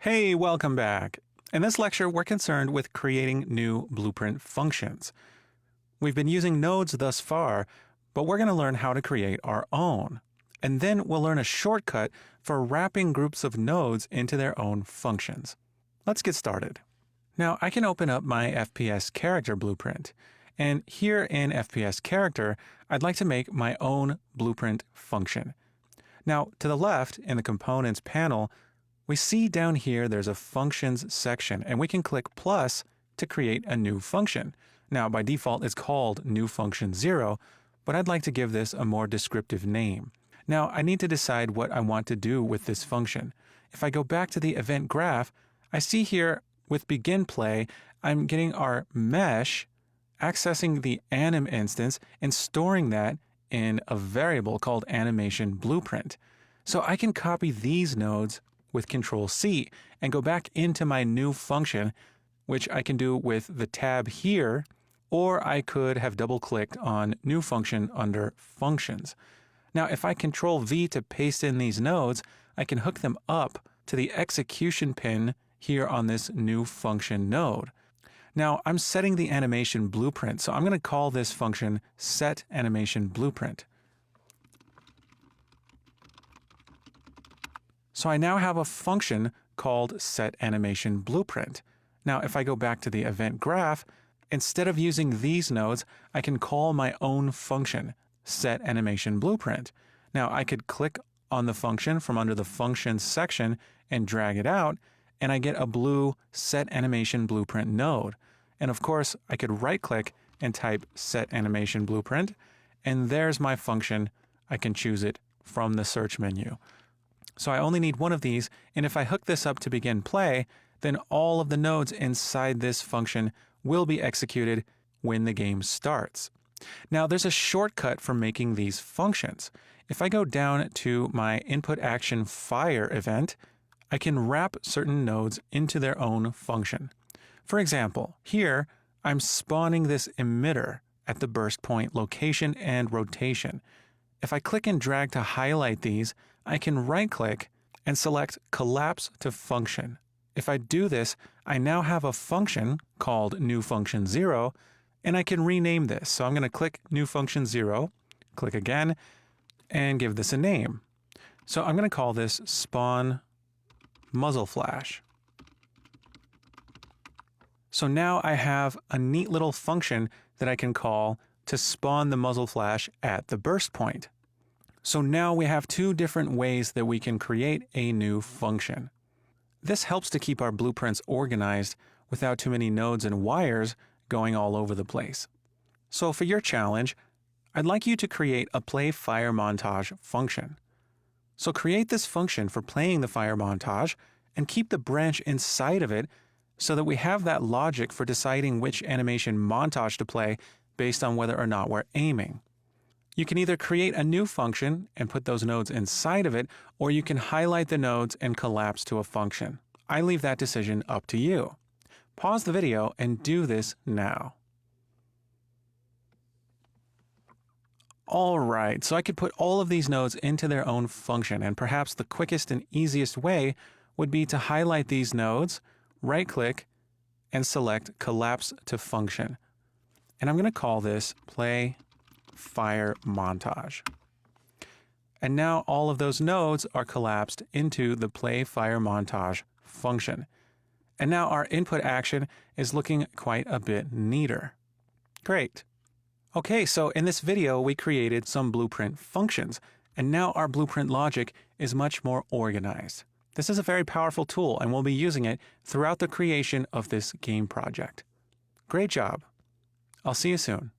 Hey, welcome back. In this lecture, we're concerned with creating new Blueprint functions. We've been using nodes thus far, but we're going to learn how to create our own. And then we'll learn a shortcut for wrapping groups of nodes into their own functions. Let's get started. Now, I can open up my FPS character blueprint. And here in FPS character, I'd like to make my own Blueprint function. Now, to the left in the Components panel, we see down here there's a Functions section, and we can click plus to create a new function. Now, by default, it's called New Function 0, but I'd like to give this a more descriptive name. Now, I need to decide what I want to do with this function. If I go back to the event graph, I see here with begin play, I'm getting our mesh, accessing the anim instance, and storing that in a variable called animation blueprint. So I can copy these nodes with Control-C and go back into my new function, which I can do with the tab here, or I could have double-clicked on New Function under Functions. Now, if I Control-V to paste in these nodes, I can hook them up to the execution pin here on this New Function node. Now, I'm setting the animation blueprint, so I'm going to call this function setAnimationBlueprint. So I now have a function called setAnimationBlueprint. Now, if I go back to the event graph, instead of using these nodes, I can call my own function, setAnimationBlueprint. Now, I could click on the function from under the Functions section and drag it out, and I get a blue setAnimationBlueprint node. And of course, I could right-click and type setAnimationBlueprint, and there's my function. I can choose it from the search menu. So I only need one of these, and if I hook this up to begin play, then all of the nodes inside this function will be executed when the game starts. Now, there's a shortcut for making these functions. If I go down to my input action fire event, I can wrap certain nodes into their own function. For example, here I'm spawning this emitter at the burst point location and rotation. If I click and drag to highlight these, I can right-click and select Collapse to Function. If I do this, I now have a function called New Function 0, and I can rename this. So I'm going to click New Function 0, click again, and give this a name. So I'm going to call this Spawn Muzzle Flash. So now I have a neat little function that I can call to spawn the muzzle flash at the burst point. So now we have two different ways that we can create a new function. This helps to keep our blueprints organized without too many nodes and wires going all over the place. So for your challenge, I'd like you to create a play fire montage function. So create this function for playing the fire montage and keep the branch inside of it so that we have that logic for deciding which animation montage to play based on whether or not we're aiming. You can either create a new function and put those nodes inside of it, or you can highlight the nodes and collapse to a function. I leave that decision up to you. Pause the video and do this now. All right, so I could put all of these nodes into their own function, and perhaps the quickest and easiest way would be to highlight these nodes, right-click, and select Collapse to Function. And I'm going to call this Play Fire Montage. And now all of those nodes are collapsed into the Play Fire Montage function. And now our input action is looking quite a bit neater. Great. Okay, so in this video, we created some blueprint functions, and now our blueprint logic is much more organized. This is a very powerful tool, and we'll be using it throughout the creation of this game project. Great job. I'll see you soon.